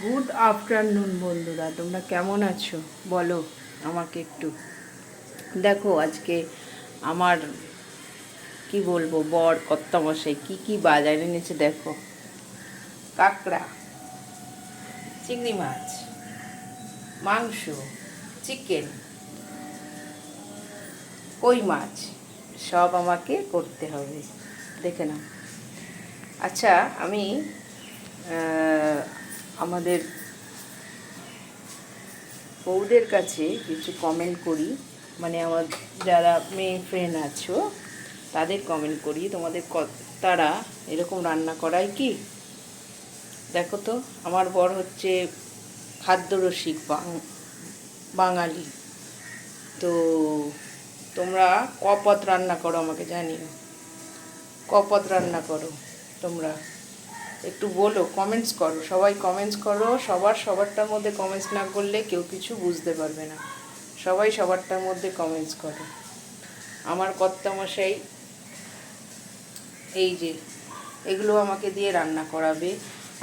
Good afternoon বন্ধুরা, তোমরা কেমন আছো বলো আমাকে একটু। দেখো আজকে আমার কি বলবো, বর কর্তামশাই কি কি বাজার এনেছে দেখো। কাঁকড়া, চিংড়ি মাছ, মাংস, চিকেন, কই মাছ, সব আমাকে করতে হবে, দেখে নাও। আচ্ছা, আমি আমাদের বউদের কাছে কিছু কমেন্ট করি, মানে আমার যারা মেয়ে ফ্রেন্ড আছো তাদের কমেন্ট করি, তোমাদের তারা এরকম রান্না করায় কি? দেখো তো, আমার বর হচ্ছে খাদ্যরসিক বাঙালি, তো তোমরা কপত রান্না করো আমাকে জানিও, কপত রান্না করো তোমরা একটু বলো, কমেন্টস করো, সবাই কমেন্টস করো। সবারটার মধ্যে কমেন্টস না করলে কেউ কিছু বুঝতে পারবে না, সবাই সবারটার মধ্যে কমেন্টস করো। আমার কর্তামশাই এই যে এগুলো আমাকে দিয়ে রান্না করাবে,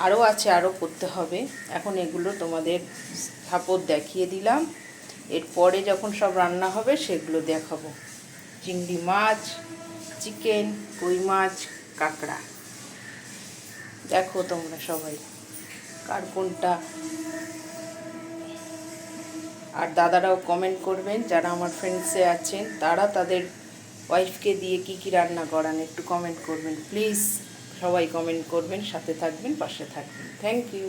আরও আছে, আরও করতে হবে। এখন এগুলো তোমাদের স্থাপত দেখিয়ে দিলাম, এরপরে যখন সব রান্না হবে সেগুলো দেখাবো। চিংড়ি মাছ, চিকেন, কই মাছ, কাঁকড়া, দেখো তোমরা সবাই কার কোনটা। আর দাদারাও কমেন্ট করবেন, যারা আমার ফ্রেন্ডসে আছেন তারা তাদের ওয়াইফকে দিয়ে কি কি রান্না করান একটু কমেন্ট করবেন প্লিজ। সবাই কমেন্ট করবেন, সাথে থাকবেন, পাশে থাকবেন। Thank you.